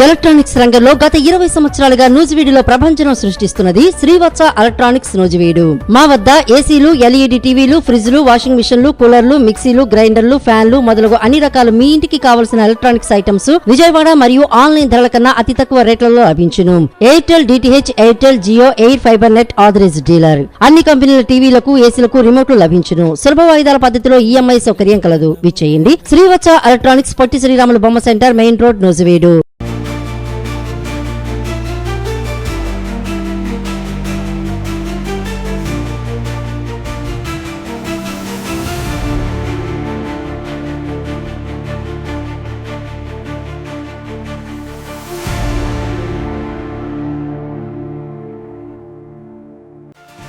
Electronics రంగంలో గత 20 సంవత్సరాలుగా నూజివీడులో ప్రభంజనం సృష్టిస్తున్నది శ్రీవత్స ఎలక్ట్రానిక్స్ నూజివీడు. మా వద్ద ఏసీలు, ఎల్ఈడి టీవీలు, ఫ్రిడ్జ్లు, వాషింగ్ మిషన్లు, కూలర్లు, మిక్సీలు, గ్రైండర్లు, ఫ్యాన్లు మొదలగు అన్ని రకాల మీ ఇంటికి కావలసిన ఎలక్ట్రానిక్స్ ఐటమ్స్ విజయవాడ మరియు ఆన్లైన్ ధరల కన్నా అతి తక్కువ రేట్లలో లభించును. Airtel, DTH, Airtel, Jio, air fibre net authorised dealer. అన్ని కంపెనీల టీవీలకు, ఏసీలకు రిమోట్లు లభించును. సులభ వాయిదాల పద్ధతిలో ఈఎంఐ సౌకర్యం కలదు. విచ్చేయండి శ్రీవత్స ఎలక్ట్రానిక్స్, పొట్టి శ్రీరాములు బొమ్మ సెంటర్, మెయిన్ రోడ్, నూజివీడు.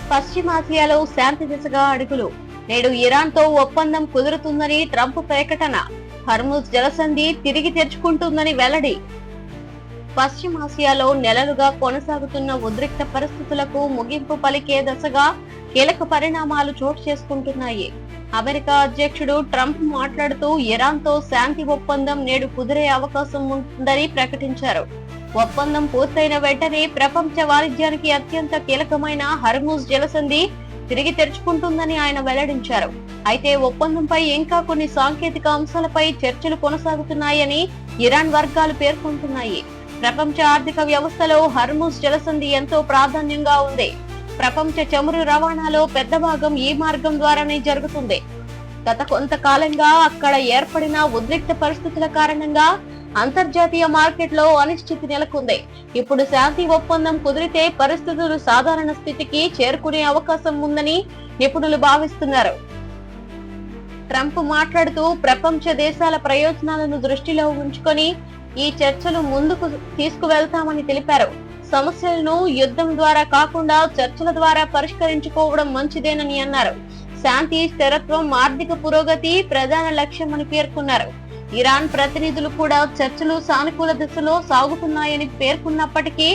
పశ్చిమాసియాలో శాంతి దిశగా అడుగులు. నేడు ఇరాన్తో ఒప్పందం కుదురుతుందని ట్రంప్ ప్రకటన. హర్ముజ్ జలసంధి తిరిగి తెరుచుకుంటుందని వెల్లడి. పశ్చిమాసియాలో నెలలుగా కొనసాగుతున్న ఉద్రిక్త పరిస్థితులకు ముగింపు పలికే దశగా కీలక పరిణామాలు చోటు చేసుకుంటున్నాయి. అమెరికా అధ్యక్షుడు ట్రంప్ మాట్లాడుతూ ఇరాన్తో శాంతి ఒప్పందం నేడు కుదిరే అవకాశం ఉంటుందని ప్రకటించారు. ఒప్పందం పూర్తయిన వెంటనే ప్రపంచ వాణిజ్యానికి అత్యంత కీలకమైన హర్ముజ్ జలసంధి తిరిగి తెరుచుకుంటుందని ఆయన వెల్లడించారు. అయితే ఒప్పందంపై ఇంకా కొన్ని సాంకేతిక అంశాలపై చర్చలు కొనసాగుతున్నాయని ఇరాన్ వర్గాలు పేర్కొంటున్నాయి. ప్రపంచ ఆర్థిక వ్యవస్థలో హర్ముజ్ జలసంధి ఎంతో ప్రాధాన్యంగా ఉంది. ప్రపంచ చమురు రవాణాలో పెద్ద భాగం ఈ మార్గం ద్వారానే జరుగుతుంది. గత కొంతకాలంగా అక్కడ ఏర్పడిన ఉద్రిక్త పరిస్థితుల కారణంగా అంతర్జాతీయ మార్కెట్లో అనిశ్చితి నెలకొంది. ఇప్పుడు శాంతి ఒప్పందం కుదిరితే పరిస్థితులు సాధారణ స్థితికి చేరుకునే అవకాశం ఉందని నిపుణులు భావిస్తున్నారు. ట్రంప్ మాట్లాడుతూ ప్రపంచ దేశాల ప్రయోజనాలను దృష్టిలో ఉంచుకొని ఈ చర్చలు ముందుకు తీసుకువెళ్తామని తెలిపారు. సమస్యలను యుద్ధం ద్వారా కాకుండా చర్చల ద్వారా పరిష్కరించుకోవడం మంచిదేనని అన్నారు. శాంతి, స్థిరత్వం, ఆర్థిక పురోగతి ప్రధాన లక్ష్యమని పేర్కొన్నారు. ఇరాన్ ప్రతినిధులు కూడా చర్చలు సానుకూల దిశలో సాగుతున్నాయని పేర్కొన్నప్పటికీ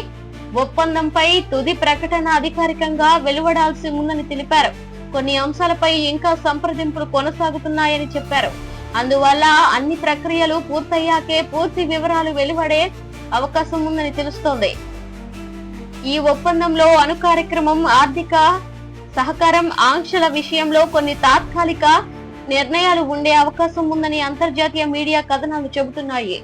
ఒప్పందంపై తుది ప్రకటన అధికారికంగా వెలువడాల్సి ఉందని తెలిపారు. కొన్ని అంశాలపై ఇంకా సంప్రదింపులు కొనసాగుతున్నాయని చెప్పారు. అందువల్ల అన్ని ప్రక్రియలు పూర్తయ్యాకే పూర్తి వివరాలు వెలువడే అవకాశం ఉందని తెలుస్తోంది. ఈ ఒప్పందంలో అణు కార్యక్రమం, ఆర్థిక సహకారం, ఆంక్షల విషయంలో కొన్ని తాత్కాలిక నిర్ణయాలు ఉండే అవకాశం ఉందని అంతర్జాతీయ మీడియా కథనాలు చెబుతున్నాయి.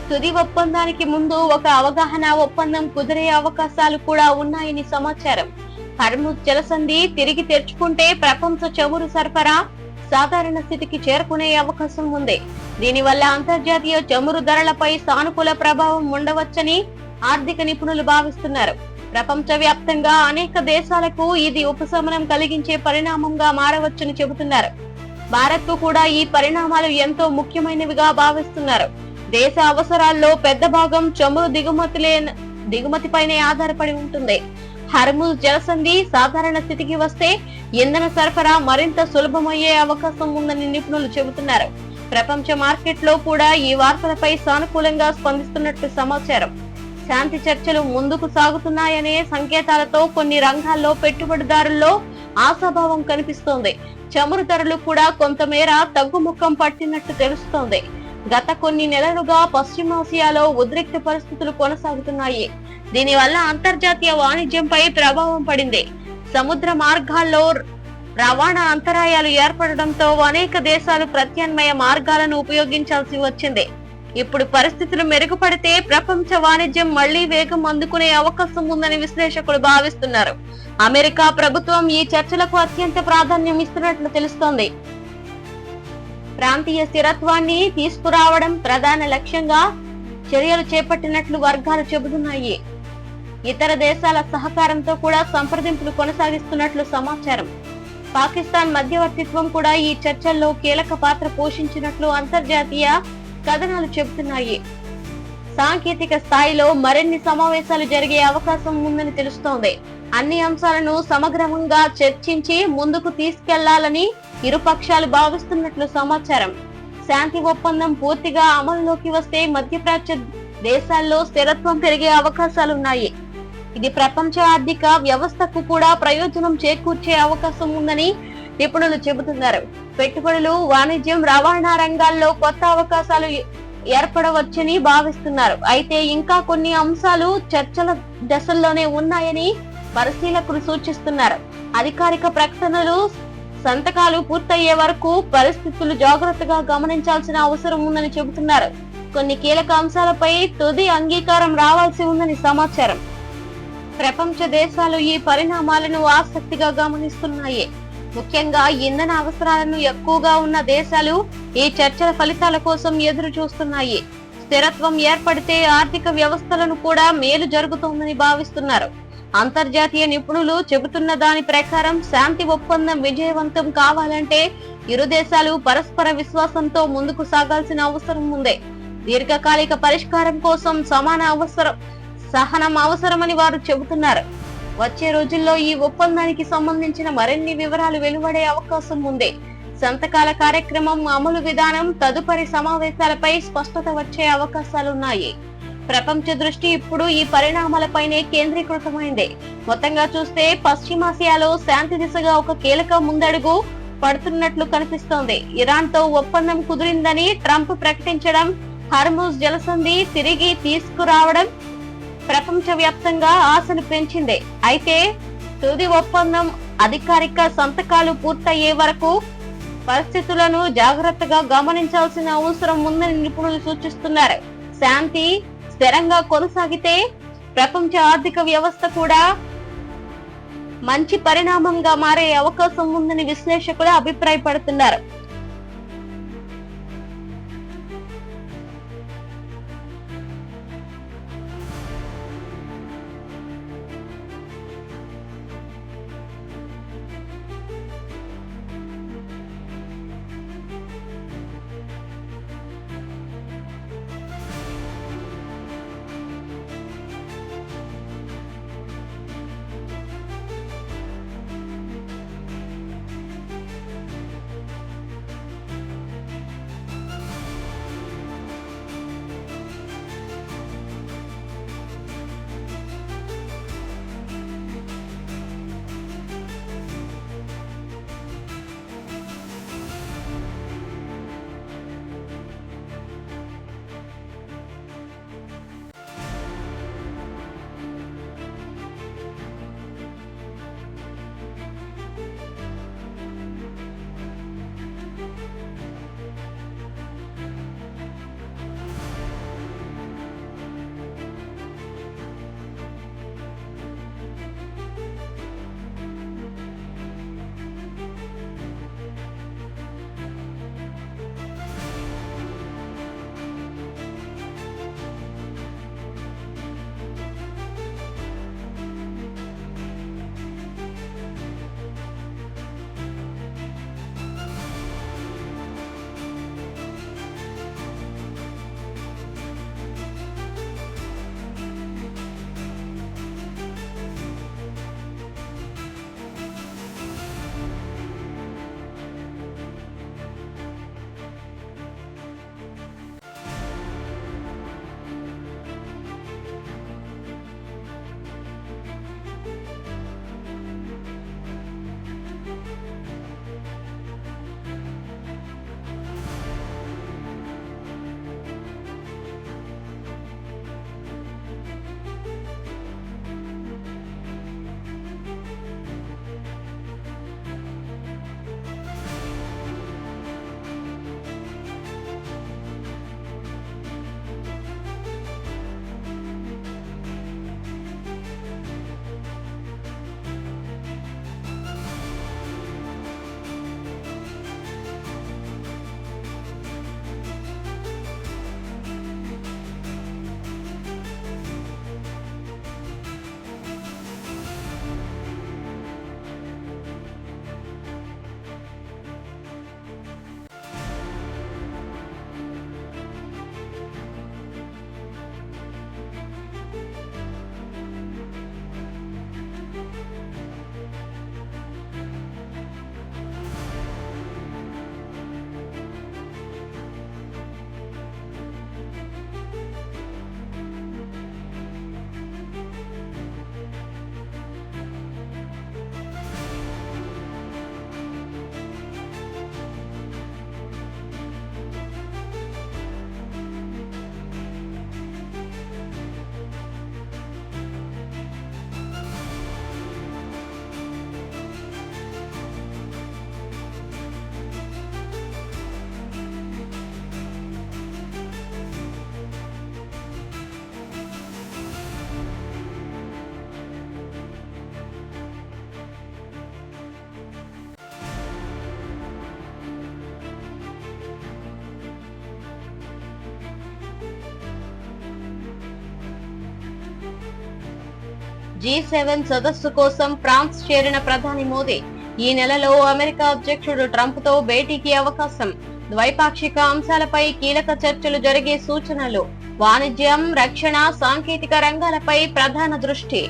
తుది ఒప్పందానికి ముందు ఒక అవగాహన ఒప్పందం కుదిరే అవకాశాలు కూడా ఉన్నాయని సమాచారం. హర్ముజ్ జలసంధి తిరిగి తెరుచుకుంటే ప్రపంచ చమురు సరఫరా సాధారణ స్థితికి చేరుకునే అవకాశం ఉంది. దీనివల్ల అంతర్జాతీయ చమురు ధరలపై సానుకూల ప్రభావం ఉండవచ్చని ఆర్థిక నిపుణులు భావిస్తున్నారు. ప్రపంచ వ్యాప్తంగా అనేక దేశాలకు ఇది ఉపశమనం కలిగించే పరిణామంగా మారవచ్చని చెబుతున్నారు. భారత్ కు కూడా ఈ పరిణామాలు ఎంతో ముఖ్యమైనవిగా భావిస్తున్నారు. దేశ అవసరాల్లో పెద్ద భాగం చమురు దిగుమతిపైనే ఆధారపడి ఉంటుంది. హర్ముజ్ జలసంధి సాధారణ స్థితికి వస్తే ఇంధన సరఫరా మరింత సులభమయ్యే అవకాశం ఉందని నిపుణులు చెబుతున్నారు. ప్రపంచ మార్కెట్లో కూడా ఈ వార్తలపై సానుకూలంగా స్పందిస్తున్నట్లు సమాచారం. శాంతి చర్చలు ముందుకు సాగుతున్నాయనే సంకేతాలతో కొన్ని రంగాల్లో పెట్టుబడిదారుల్లో ఆశాభావం కనిపిస్తోంది. చమురు ధరలు కూడా కొంతమేర తగ్గుముఖం పట్టినట్టు తెలుస్తోంది. గత కొన్ని నెలలుగా పశ్చిమాసియాలో ఉద్రిక్త పరిస్థితులు కొనసాగుతున్నాయి. దీనివల్ల అంతర్జాతీయ వాణిజ్యంపై ప్రభావం పడింది. సముద్ర మార్గాల్లో రవాణా అంతరాయాలు ఏర్పడడంతో అనేక దేశాలు ప్రత్యామ్నాయ మార్గాలను ఉపయోగించాల్సి వచ్చింది. ఇప్పుడు పరిస్థితులు మెరుగుపడితే ప్రపంచ వాణిజ్యం మళ్లీ వేగం అందుకునే అవకాశం ఉందని విశ్లేషకులు భావిస్తున్నారు. అమెరికా ప్రభుత్వం ఈ చర్చలకు అత్యంత ప్రాధాన్యం ఇస్తున్నట్లు తెలుస్తోంది. ప్రాంతీయ స్థిరత్వాన్ని తీసుకురావడం ప్రధాన లక్ష్యంగా చర్యలు చేపట్టినట్లు వర్గాలు చెబుతున్నాయి. ఇతర దేశాల సహకారంతో కూడా సంప్రదింపులు కొనసాగిస్తున్నట్లు సమాచారం. పాకిస్తాన్ మధ్యవర్తిత్వం కూడా ఈ చర్చల్లో కీలక పాత్ర పోషించినట్లు అంతర్జాతీయ కథనాలు చెబుతున్నాయి. సాంకేతిక స్థాయిలో మరిన్ని సమావేశాలు జరిగే అవకాశం ఉందని తెలుస్తోంది. అన్ని అంశాలను సమగ్రంగా చర్చించి ముందుకు తీసుకెళ్లాలని ఇరు పక్షాలు భావిస్తున్నట్లు సమాచారం. శాంతి ఒప్పందం పూర్తిగా అమలులోకి వస్తే మధ్యప్రాచ్య దేశాల్లో స్థిరత్వం పెరిగే అవకాశాలున్నాయి. ఇది ప్రపంచ ఆర్థిక వ్యవస్థకు కూడా ప్రయోజనం చేకూర్చే అవకాశం ఉందని నిపుణులు చెబుతున్నారు. పెట్టుబడులు, వాణిజ్యం, రవాణా రంగాల్లో కొత్త అవకాశాలు ఏర్పడవచ్చని భావిస్తున్నారు. అయితే ఇంకా కొన్ని అంశాలు చర్చల దశల్లోనే ఉన్నాయని పరిశీలకులు సూచిస్తున్నారు. అధికారిక ప్రకటనలు సంతకాలు పూర్తయ్యే వరకు పరిస్థితులు జాగ్రత్తగా గమనించాల్సిన అవసరం ఉందని చెబుతున్నారు. కొన్ని కీలక అంశాలపై తుది అంగీకారం రావాల్సి ఉందని సమాచారం. ప్రపంచ దేశాలు ఈ పరిణామాలను ఆసక్తిగా గమనిస్తున్నాయి. ముఖ్యంగా ఇంధన అవసరాలను ఎక్కువగా ఉన్న దేశాలు ఈ చర్చల ఫలితాల కోసం ఎదురు చూస్తున్నాయి. స్థిరత్వం ఏర్పడితే ఆర్థిక వ్యవస్థలను కూడా మేలు జరుగుతోందని భావిస్తున్నారు. అంతర్జాతీయ నిపుణులు చెబుతున్న దాని ప్రకారం శాంతి ఒప్పందం విజయవంతం కావాలంటే ఇరు దేశాలు పరస్పర విశ్వాసంతో ముందుకు సాగాల్సిన అవసరం ఉంది. దీర్ఘకాలిక పరిష్కారం కోసం సహనం అవసరమని వారు చెబుతున్నారు. వచ్చే రోజుల్లో ఈ ఒప్పందానికి సంబంధించిన మరిన్ని వివరాలు వెలువడే అవకాశం ఉంది. సంతకాల కార్యక్రమం, అమలు విధానం, తదుపరి సమావేశాలపై స్పష్టత వచ్చే అవకాశాలున్నాయి. ప్రపంచ దృష్టి ఇప్పుడు ఈ పరిణామాలపైనే కేంద్రీకృతమైంది. మొత్తంగా చూస్తే పశ్చిమాసియాలో శాంతి దిశగా ఒక కీలక ముందడుగు పడుతున్నట్లు కనిపిస్తోంది. ఇరాన్ తో ఒప్పందం కుదిరిందని ట్రంప్ ప్రకటించడం, హర్ముజ్ జలసంధి తిరిగి తీసుకురావడం ప్రపంచ వ్యాప్తంగా ఆశలు పెంచింది. అయితే తుది ఒప్పందం అధికారిక సంతకాలు పూర్తయ్యే వరకు పరిస్థితులను జాగ్రత్తగా గమనించాల్సిన అవసరం ఉందని నిపుణులు సూచిస్తున్నారు. శాంతి స్థిరంగా కొనసాగితే ప్రపంచ ఆర్థిక వ్యవస్థ కూడా మంచి పరిణామంగా మారే అవకాశం ఉందని విశ్లేషకులు అభిప్రాయపడుతున్నారు. G7 సదస్సు కోసం ఫ్రాన్స్ చేరిన ప్రధాని మోదీ ఈ నెలలో అమెరికా అధ్యక్షుడు ట్రంప్ తో భేటీకి అవకాశం. ద్వైపాక్షిక అంశాలపై కీలక చర్చలు జరిగే సూచనలు. వాణిజ్యం, రక్షణ, సాంకేతిక రంగాలపై ప్రధాన దృష్టి.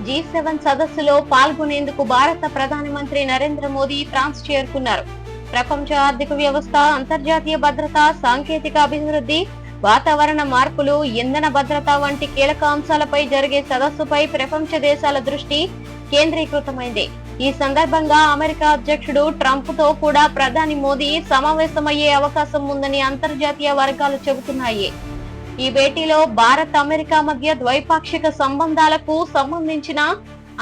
G7 సదస్సులో పాల్గొనేందుకు భారత ప్రధానమంత్రి నరేంద్ర మోదీ ఫ్రాన్స్ చేరుకున్నారు. ప్రపంచ ఆర్థిక వ్యవస్థ, అంతర్జాతీయ భద్రత, సాంకేతిక అభివృద్ధి, వాతావరణ మార్పులు, ఇంధన భద్రత వంటి కీలక అంశాలపై జరిగే సదస్సుపై ప్రపంచ దేశాల దృష్టి కేంద్రీకృతమైంది. ఈ సందర్భంగా అమెరికా అధ్యక్షుడు ట్రంప్ తో కూడా ప్రధాని మోదీ సమావేశమయ్యే అవకాశం ఉందని అంతర్జాతీయ వర్గాలు చెబుతున్నాయి. ఈ భేటీలో భారత్, అమెరికా మధ్య ద్వైపాక్షిక సంబంధాలకు సంబంధించిన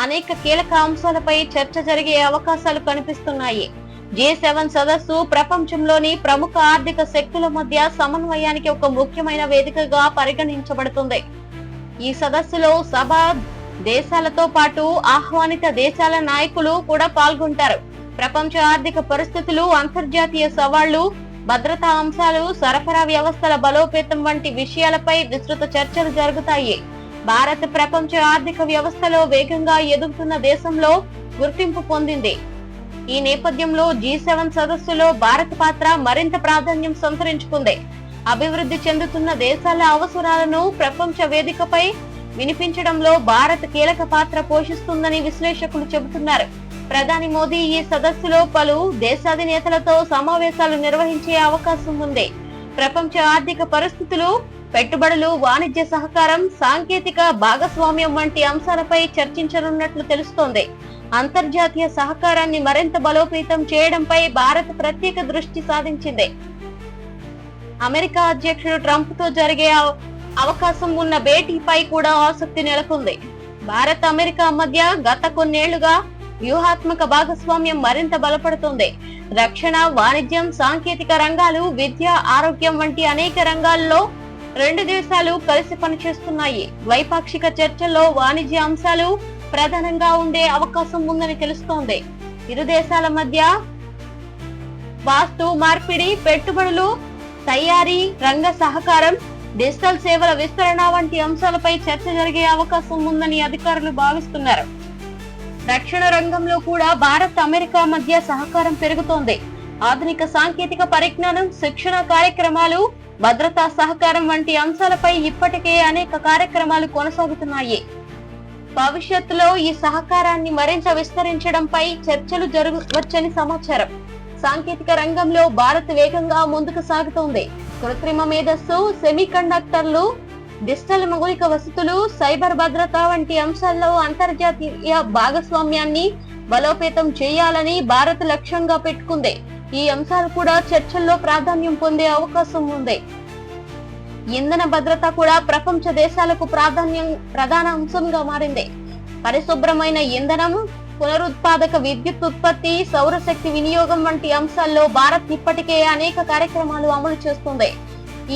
అనేక కీలక అంశాలపై చర్చ జరిగే అవకాశాలు కనిపిస్తున్నాయి. G7 సదస్సు ప్రపంచంలోని ప్రముఖ ఆర్థిక శక్తుల మధ్య సమన్వయానికి ఒక ముఖ్యమైన వేదికగా పరిగణించబడుతుంది. ఈ సదస్సులో సభ దేశాలతో పాటు ఆహ్వానిత దేశాల నాయకులు కూడా పాల్గొంటారు. ప్రపంచ ఆర్థిక పరిస్థితులు, అంతర్జాతీయ సవాళ్లు, భద్రతా అంశాలు, సరఫరా వ్యవస్థల బలోపేతం వంటి విషయాలపై విస్తృత చర్చలు జరుగుతాయి. భారత్ ప్రపంచ ఆర్థిక వ్యవస్థలో వేగంగా ఎదుగుతున్న దేశంలో గుర్తింపు పొందింది. ఈ నేపథ్యంలో G7 సదస్సులో భారత్ పాత్ర మరింత ప్రాధాన్యం సంతరించుకుంది. అభివృద్ధి చెందుతున్న దేశాల అవసరాలను ప్రపంచ వేదికపై వినిపించడంలో భారత్ కీలక పాత్ర పోషిస్తుందని విశ్లేషకులు చెబుతున్నారు. ప్రధాని మోదీ ఈ సదస్సులో పలు దేశాధినేతలతో సమావేశాలు నిర్వహించే అవకాశం ఉంది. ప్రపంచ ఆర్థిక పరిస్థితులు, పెట్టుబడులు, వాణిజ్య సహకారం, సాంకేతిక భాగస్వామ్యం వంటి అంశాలపై చర్చించనున్నట్లు తెలుస్తోంది. అంతర్జాతీయ సహకారాన్ని మరింత బలోపేతం చేయడంపై భారత్ ప్రత్యేక దృష్టి సాధించింది. అమెరికా అధ్యక్షుడు ట్రంప్ తో జరిగే అవకాశం ఉన్న భేటీపై కూడా ఆసక్తి నెలకొంది. భారత్, అమెరికా మధ్య గత కొన్నేళ్లుగా వ్యూహాత్మక భాగస్వామ్యం మరింత బలపడుతుంది. రక్షణ, వాణిజ్యం, సాంకేతిక రంగాలు, విద్య, ఆరోగ్యం వంటి అనేక రంగాల్లో రెండు దేశాలు కలిసి పనిచేస్తున్నాయి. ద్వైపాక్షిక చర్చల్లో వాణిజ్య అంశాలు ప్రధానంగా ఉండే అవకాశం ఉందని తెలుస్తోంది. ఇరు దేశాల మధ్య వాస్తు మార్పిడి, పెట్టుబడులు, తయారీ రంగ సహకారం, డిజిటల్ సేవల విస్తరణ వంటి అంశాలపై చర్చ జరిగే అవకాశం ఉందని అధికారులు భావిస్తున్నారు. రక్షణ రంగంలో కూడా భారత్, అమెరికా మధ్య సహకారం పెరుగుతోంది. ఆధునిక సాంకేతిక పరిజ్ఞానం, శిక్షణ కార్యక్రమాలు, భద్రతా సహకారం వంటి అంశాలపై ఇప్పటికే అనేక కార్యక్రమాలు కొనసాగుతున్నాయి. భవిష్యత్తులో ఈ సహకారాన్ని మరింత విస్తరించడంపై చర్చలు జరగవచ్చని సమాచారం. సాంకేతిక రంగంలో భారత్ వేగంగా ముందుకు సాగుతోంది. కృత్రిమ మేధస్సు, సెమీకండక్టర్లు, డిజిటల్ మౌలిక వసతులు, సైబర్ భద్రత వంటి అంశాల్లో అంతర్జాతీయ భాగస్వామ్యాన్ని బలోపేతం చేయాలని భారత్ లక్ష్యంగా పెట్టుకుంది. ఈ అంశాలు కూడా చర్చల్లో ప్రాధాన్యం పొందే అవకాశం ఉంది. ఇంధన భద్రత కూడా ప్రపంచ దేశాలకు ప్రధాన అంశంగా మారింది. పరిశుభ్రమైన ఇంధనం, పునరుత్పాదక విద్యుత్ ఉత్పత్తి, సౌరశక్తి వినియోగం వంటి అంశాల్లో భారత్ ఇప్పటికే అనేక కార్యక్రమాలు అమలు చేస్తుంది.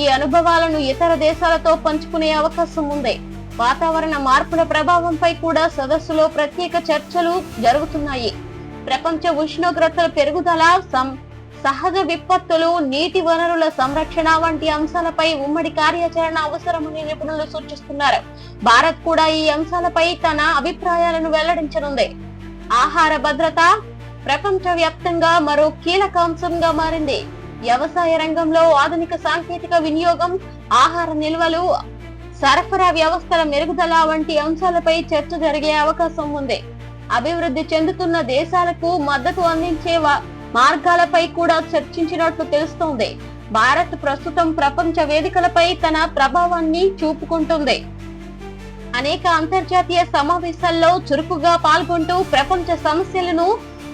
ఈ అనుభవాలను ఇతర దేశాలతో పంచుకునే అవకాశం ఉంది. వాతావరణ మార్పుల ప్రభావంపై కూడా సదస్సులో ప్రత్యేక చర్చలు జరుగుతున్నాయి. ప్రపంచ ఉష్ణోగ్రతల పెరుగుదల, సహజ విపత్తులు, నీటి వనరుల సంరక్షణ వంటి అంశాలపై ఉమ్మడి కార్యాచరణ అవసరమని నిపుణులు సూచిస్తున్నారు. భారత్ కూడా ఈ అంశాలపై తన అభిప్రాయాలను వెల్లడించనుంది. ఆహార భద్రత ప్రపంచ వ్యాప్తంగా మరో కీలక అంశంగా మారింది. వ్యవసాయ రంగంలో ఆధునిక సాంకేతిక వినియోగం, ఆహార నిల్వలు, సరఫరా వ్యవస్థల మెరుగుదల వంటి అంశాలపై చర్చ జరిగే అవకాశం ఉంది. అభివృద్ధి చెందుతున్న దేశాలకు మద్దతు అందించే మార్గాలపై కూడా చర్చించినట్లు తెలుస్తోంది. భారత్ ప్రస్తుతం ప్రపంచ వేదికలపై తన ప్రభావాన్ని చూపుకుంటుంది. అనేక అంతర్జాతీయ సమావేశాల్లో చురుకుగా పాల్గొంటూ ప్రపంచ సమస్యలను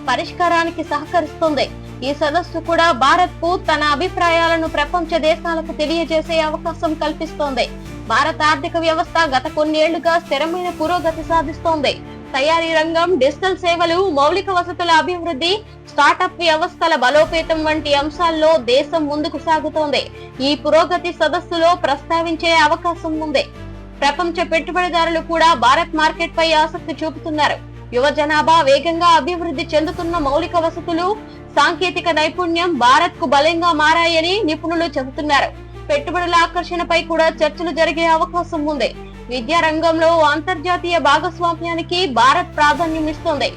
పరిష్కారానికి సహకరిస్తుంది. ఈ సదస్సు కూడా భారత్ కు తన అభిప్రాయాలను ప్రపంచ దేశాలకు తెలియజేసే అవకాశం కల్పిస్తోంది. భారత ఆర్థిక వ్యవస్థ గత కొన్నేళ్లుగా స్థిరమైన పురోగతి సాధిస్తోంది. తయారీ రంగం, డిజిటల్ సేవలు, మౌలిక వసతుల అభివృద్ధి, స్టార్టప్ వ్యవస్థల బలోపేతం వంటి అంశాల్లో దేశం ముందుకు సాగుతోంది. ఈ పురోగతి సదస్సులో ప్రస్తావించే అవకాశం ఉంది. ప్రపంచ పెట్టుబడిదారులు కూడా భారత్ మార్కెట్ పై ఆసక్తి చూపుతున్నారు. యువ జనాభా, వేగంగా అభివృద్ధి చెందుతున్న మౌలిక వసతులు, సాంకేతిక నైపుణ్యం భారత్ కు బలంగా మారాయని నిపుణులు చెబుతున్నారు. పెట్టుబడుల ఆకర్షణపై కూడా చర్చలు జరిగే అవకాశం ఉంది. విద్యా రంగంలో అంతర్జాతీయ భాగస్వామ్యానికి భారత్ ప్రాధాన్యం ఇస్తుంది.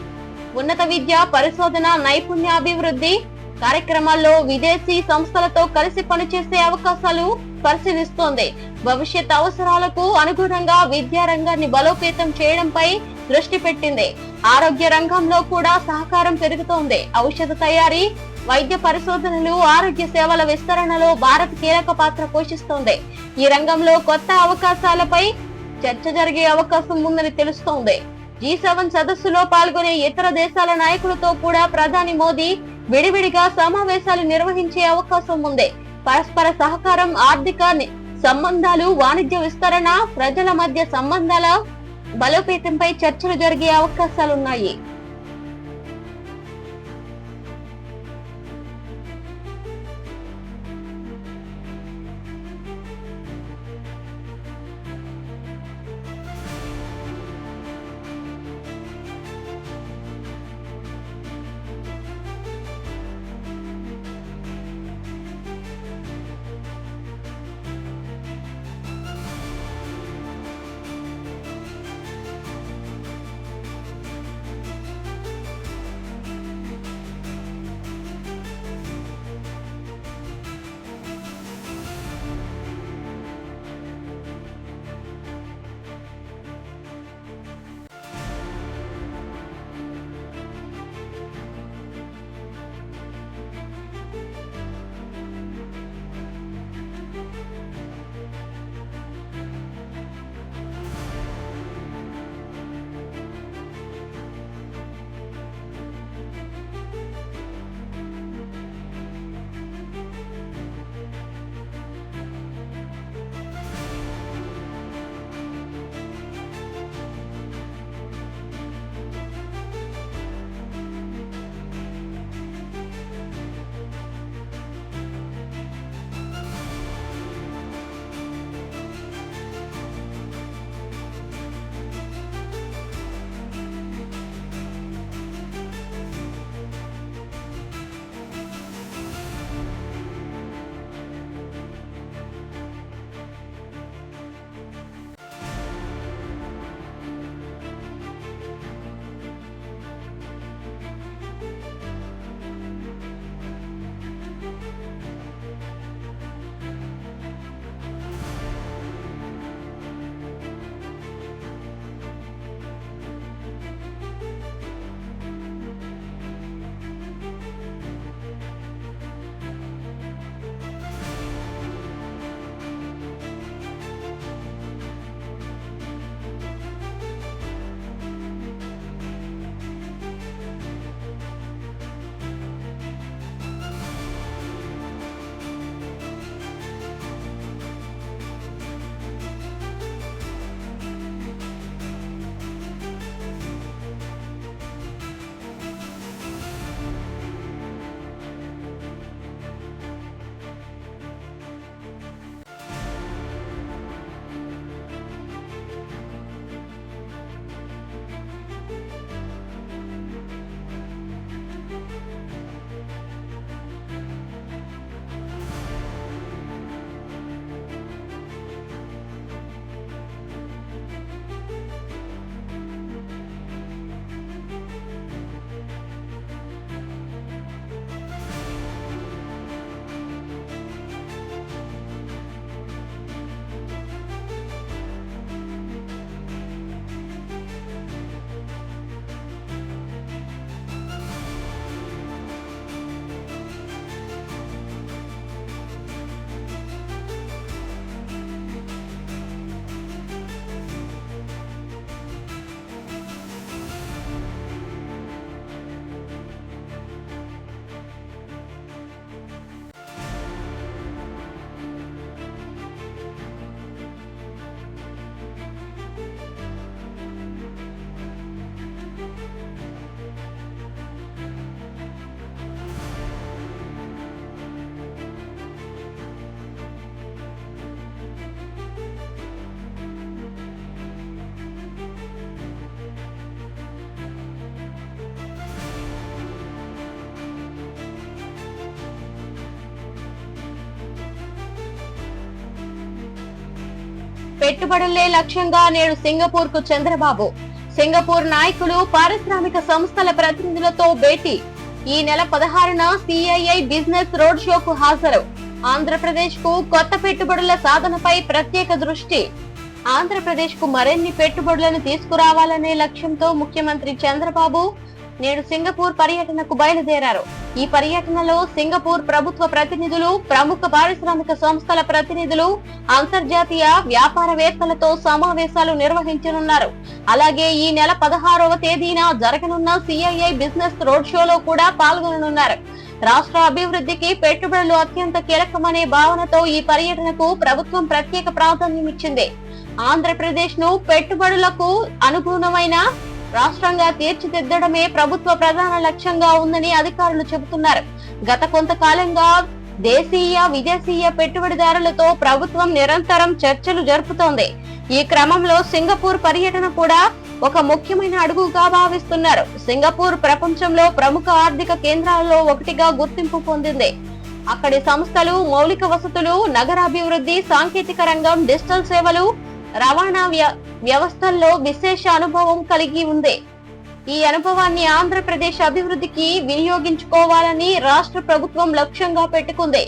ఉన్నత విద్య, పరిశోధన, నైపుణ్యాభివృద్ధి కార్యక్రమాల్లో విదేశీ సంస్థలతో కలిసి పనిచేసే అవకాశాలు పరిశీలిస్తోంది. భవిష్యత్ అవసరాలకు అనుగుణంగా విద్యా రంగాన్ని బలోపేతం చేయడంపై దృష్టి పెట్టింది. ఆరోగ్య రంగంలో కూడా సహకారం పెరుగుతోంది. ఔషధ తయారీ, వైద్య పరిశోధనలు, ఆరోగ్య సేవల విస్తరణలో భారత్ కీలక పాత్ర పోషిస్తోంది. ఈ రంగంలో కొత్త అవకాశాలపై చర్చ జరిగే అవకాశం ఉందని తెలుస్తోంది. G7 సదస్సులో పాల్గొనే ఇతర దేశాల నాయకులతో కూడా ప్రధాని మోదీ విడివిడిగా సమావేశాలు నిర్వహించే అవకాశం ఉంది. పరస్పర సహకారం, ఆర్థిక సంబంధాలు, వాణిజ్య విస్తరణ, ప్రజల మధ్య సంబంధాల బలోపేతంపై చర్చలు జరిగే అవకాశాలున్నాయి. పెట్టుబడులే లక్ష్యంగా నేడు సింగపూర్ కు చంద్రబాబు. సింగపూర్ నాయకులు, పారిశ్రామిక సంస్థల ప్రతినిధులతో భేటీ. ఈ నెల 16న సిఐఐ బిజినెస్ రోడ్ షోకు హాజరు. ఆంధ్రప్రదేశ్ కు కొత్త పెట్టుబడుల సాధనపై ప్రత్యేక దృష్టి. ఆంధ్రప్రదేశ్ కు మరిన్ని పెట్టుబడులను తీసుకురావాలనే లక్ష్యంతో ముఖ్యమంత్రి చంద్రబాబు నేడు సింగపూర్ పర్యటనకు బయలుదేరారు. ఈ పర్యటనలో సింగపూర్ ప్రభుత్వ ప్రతినిధులు, ప్రముఖ పారిశ్రామిక సంస్థల ప్రతినిధులు, అంతర్జాతీయ వ్యాపారవేత్తలతో సమావేశాలు నిర్వహించనున్నారు. అలాగే ఈ నెల 16వ తేదీన జరగనున్న సిఐఐ బిజినెస్ రోడ్ షోలో కూడా పాల్గొననున్నారు. రాష్ట్ర అభివృద్ధికి పెట్టుబడులు అత్యంత కీలకమనే భావనతో ఈ పర్యటనకు ప్రభుత్వం ప్రత్యేక ప్రాధాన్యం ఇచ్చింది. ఆంధ్రప్రదేశ్ ను పెట్టుబడులకు అనుగుణమైన రాష్ట్రంగా తీర్చిదిద్దడమే ప్రభుత్వ ప్రధాన లక్ష్యంగా ఉందని అధికారులు చెబుతున్నారు. గత కొంతకాలంగా దేశీయ, విదేశీయ పెట్టుబడిదారులతో ప్రభుత్వం నిరంతరం చర్చలు జరుపుతోంది. ఈ క్రమంలో సింగపూర్ పర్యటన కూడా ఒక ముఖ్యమైన అడుగుగా భావిస్తున్నారు. సింగపూర్ ప్రపంచంలో ప్రముఖ ఆర్థిక కేంద్రాలలో ఒకటిగా గుర్తింపు పొందింది. అక్కడి సంస్థలు, మౌలిక వసతులు, నగరాభివృద్ధి, సాంకేతిక రంగం, డిజిటల్ సేవలు, రవాణా వ్యవస్థల్లో విశేష అనుభవం కలిగి ఉంది. ఈ అనుభవాన్ని ఆంధ్రప్రదేశ్ అభివృద్ధికి వినియోగించుకోవాలని రాష్ట్ర ప్రభుత్వం లక్ష్యంగా పెట్టుకుంది.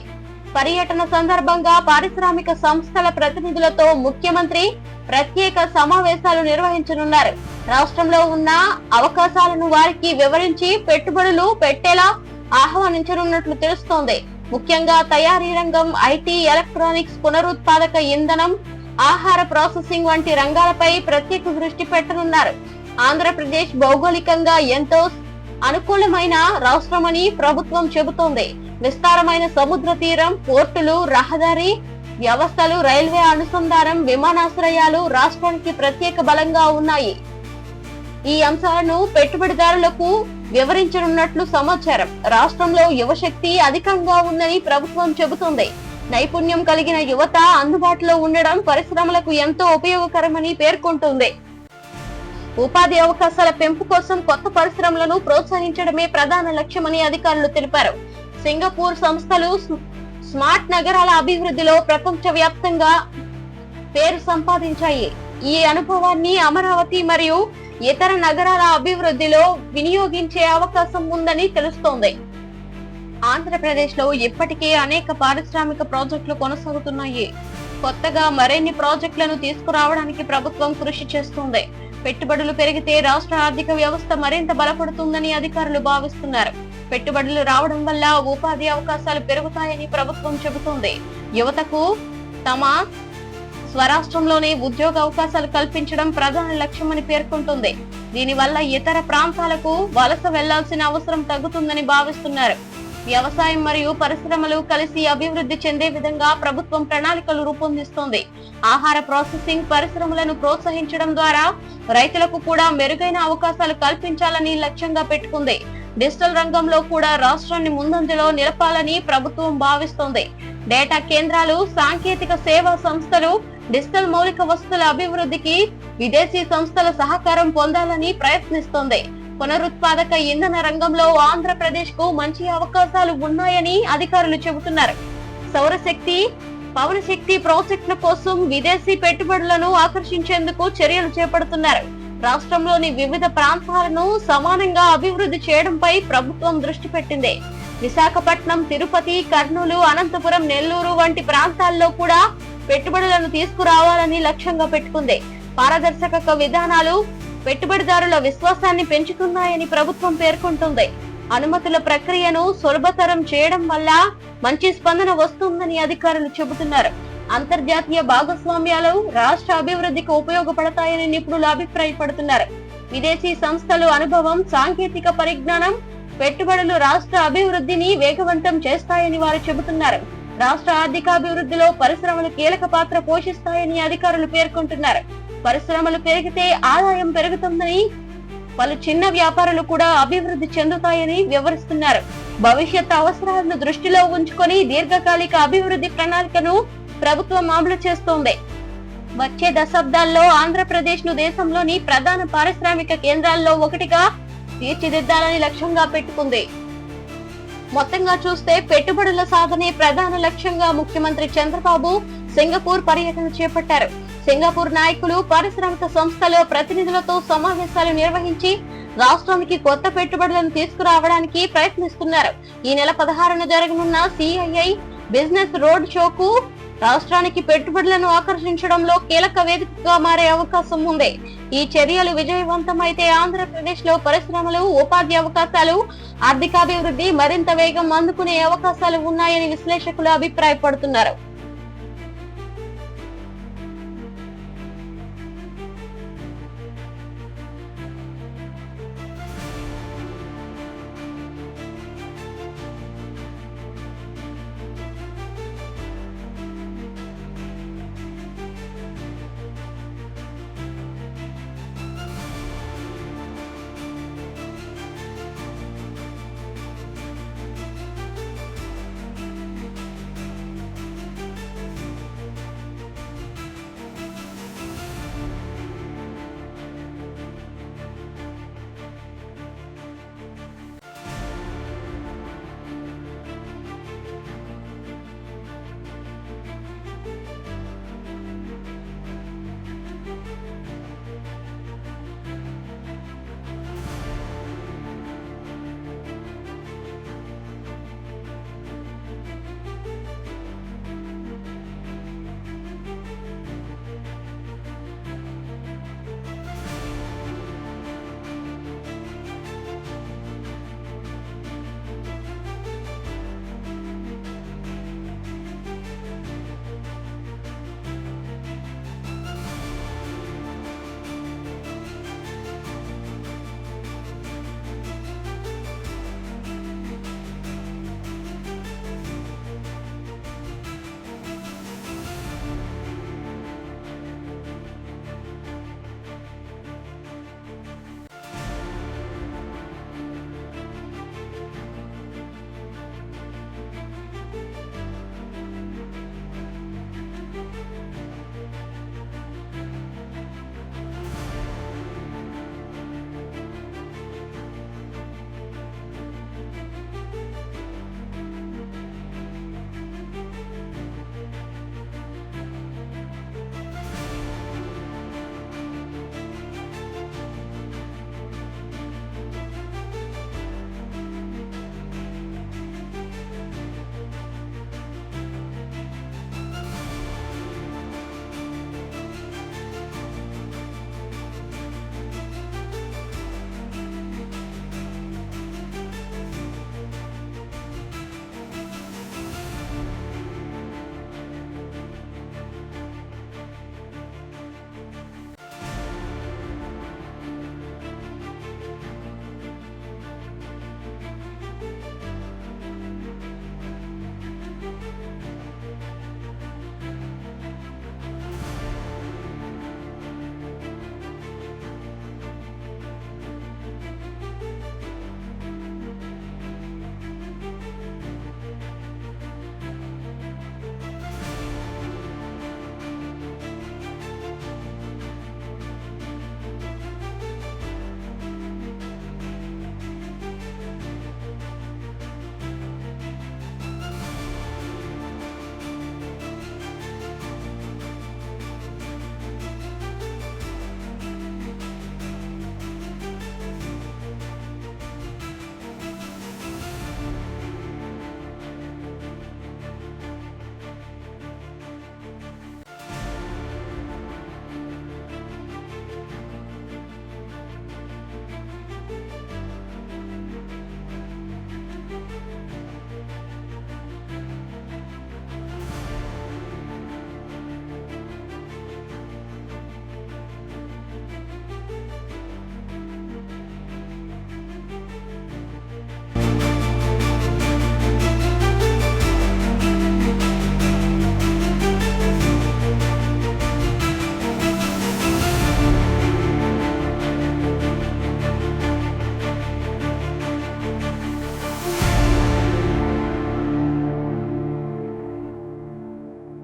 పర్యటన సందర్భంగా పారిశ్రామిక సంస్థల ప్రతినిధులతో ముఖ్యమంత్రి ప్రత్యేక సమావేశాలు నిర్వహించనున్నారు. రాష్ట్రంలో ఉన్న అవకాశాలను వారికి వివరించి పెట్టుబడులు పెట్టేలా ఆహ్వానించనున్నట్లు తెలుస్తోంది. ముఖ్యంగా తయారీ రంగం, ఐటీ, ఎలక్ట్రానిక్స్, పునరుత్పాదక ఇంధనం, ఆహార ప్రాసెసింగ్ వంటి రంగాలపై ప్రత్యేక దృష్టి పెట్టనున్నారు. ఆంధ్రప్రదేశ్ భౌగోళికంగా ఎంతో అనుకూలమైన రాష్ట్రమని ప్రభుత్వం చెబుతోంది. విస్తారమైన సముద్ర తీరం, పోర్టులు, రహదారి వ్యవస్థలు, రైల్వే అనుసంధానం, విమానాశ్రయాలు రాష్ట్రానికి ప్రత్యేక బలంగా ఉన్నాయి. ఈ అంశాలను పెట్టుబడిదారులకు వివరించనున్నట్లు సమాచారం. రాష్ట్రంలో యువశక్తి అధికంగా ఉందని ప్రభుత్వం చెబుతోంది. నైపుణ్యం కలిగిన యువత అందుబాటులో ఉండడం పరిశ్రమలకు ఎంతో ఉపయోగకరమని పేర్కొంటోంది. ఉపాధి అవకాశాల పెంపు కోసం కొత్త పరిశ్రమలను ప్రోత్సహించడమే ప్రధాన లక్ష్యమని అధికారులు తెలిపారు. సింగపూర్ సంస్థలు స్మార్ట్ నగరాల అభివృద్ధిలో ప్రపంచ వ్యాప్తంగా పేరు సంపాదించాయి. ఈ అనుభవాన్ని అమరావతి మరియు ఇతర నగరాల అభివృద్ధిలో వినియోగించే అవకాశం ఉందని తెలుస్తోంది. ఆంధ్రప్రదేశ్ లో ఇప్పటికే అనేక పారిశ్రామిక ప్రాజెక్టులు కొనసాగుతున్నాయి. కొత్తగా మరిన్ని ప్రాజెక్టులను తీసుకురావడానికి ప్రభుత్వం కృషి చేస్తుంది. పెట్టుబడులు పెరిగితే రాష్ట్ర ఆర్థిక వ్యవస్థ మరింత బలపడుతుందని అధికారులు భావిస్తున్నారు. పెట్టుబడులు రావడం వల్ల ఉపాధి అవకాశాలు పెరుగుతాయని ప్రభుత్వం చెబుతోంది. యువతకు తమ స్వరాష్ట్రంలోనే ఉద్యోగ అవకాశాలు కల్పించడం ప్రధాన లక్ష్యమని పేర్కొంటుంది. దీనివల్ల ఇతర ప్రాంతాలకు వలస వెళ్లాల్సిన అవసరం తగ్గుతుందని భావిస్తున్నారు. వ్యవసాయం మరియు పరిశ్రమలు కలిసి అభివృద్ధి చెందే విధంగా ప్రభుత్వం ప్రణాళికలు రూపొందిస్తోంది. ఆహార ప్రాసెసింగ్ పరిశ్రమలను ప్రోత్సహించడం ద్వారా రైతులకు కూడా మెరుగైన అవకాశాలు కల్పించాలని లక్ష్యంగా పెట్టుకుంది. డిజిటల్ రంగంలో కూడా రాష్ట్రాన్ని ముందంజలో నిలపాలని ప్రభుత్వం భావిస్తోంది. డేటా కేంద్రాలు, సాంకేతిక సేవా సంస్థలు, డిజిటల్ మౌలిక వసతుల అభివృద్ధికి విదేశీ సంస్థల సహకారం పొందాలని ప్రయత్నిస్తోంది. పునరుత్పాదక ఇంధన రంగంలో ఆంధ్రప్రదేశ్ కు మంచి అవకాశాలు ఉన్నాయని అధికారులు చెబుతున్నారు. సౌరశక్తి, పవన శక్తి ప్రాజెక్టుల కోసం విదేశీ పెట్టుబడులను ఆకర్షించేందుకు చర్యలు చేపడుతున్నారు. రాష్ట్రంలోని వివిధ ప్రాంతాలను సమానంగా అభివృద్ధి చేయడంపై ప్రభుత్వం దృష్టి పెట్టింది. విశాఖపట్నం, తిరుపతి, కర్నూలు, అనంతపురం, నెల్లూరు వంటి ప్రాంతాల్లో కూడా పెట్టుబడులను తీసుకురావాలని లక్ష్యంగా పెట్టుకుంది. పారదర్శక విధానాలు పెట్టుబడిదారుల విశ్వాసాన్ని పెంచుతున్నాయని ప్రభుత్వం పేర్కొంటుంది. అనుమతుల ప్రక్రియను సులభతరం చేయడం వల్ల మంచి స్పందన వస్తుందని అధికారులు చెబుతున్నారు. అంతర్జాతీయ భాగస్వామ్యాలు రాష్ట్ర అభివృద్ధికి ఉపయోగపడతాయని నిపుణులు అభిప్రాయపడుతున్నారు. విదేశీ సంస్థలు అనుభవం, సాంకేతిక పరిజ్ఞానం, పెట్టుబడులు రాష్ట్ర అభివృద్ధిని వేగవంతం చేస్తాయని వారు చెబుతున్నారు. రాష్ట్ర ఆర్థికాభివృద్ధిలో పరిశ్రమలు కీలక పాత్ర పోషిస్తాయని అధికారులు పేర్కొంటున్నారు. పరిశ్రమలు పెరిగితే ఆదాయం పెరుగుతుందని, పలు చిన్న వ్యాపారాలు కూడా అభివృద్ధి చెందుతాయని వివరిస్తున్నారు. భవిష్యత్ అవసరాలను దృష్టిలో ఉంచుకొని దీర్ఘకాలిక అభివృద్ధి ప్రణాళికను ప్రభుత్వం అమలు చేస్తోంది. వచ్చే దశాబ్దాల్లో ఆంధ్రప్రదేశ్ ను దేశంలోని ప్రధాన పారిశ్రామిక కేంద్రాల్లో ఒకటిగా తీర్చిదిద్దాలని లక్ష్యంగా పెట్టుకుంది. మొత్తంగా చూస్తే పెట్టుబడుల సాధనే ప్రధాన లక్ష్యంగా ముఖ్యమంత్రి చంద్రబాబు సింగపూర్ పర్యటన చేపట్టారు. సింగపూర్ నాయకులు పారిశ్రామిక సంస్థల ప్రతినిధులతో సమావేశాలు నిర్వహించి రాష్ట్రానికి కొత్త పెట్టుబడులను తీసుకురావడానికి ప్రయత్నిస్తున్నారు. ఈ నెల 16న జరగనున్న CII బిజినెస్ రోడ్ షోకు రాష్ట్రానికి పెట్టుబడులను ఆకర్షించడంలో కీలక వేదికగా మారే అవకాశం ఉంది. ఈ చర్యలు విజయవంతమైతే ఆంధ్రప్రదేశ్ లో పరిశ్రమలు, ఉపాధి అవకాశాలు, ఆర్థికాభివృద్ధి మరింత వేగం అందుకునే అవకాశాలు ఉన్నాయని విశ్లేషకులు అభిప్రాయపడుతున్నారు.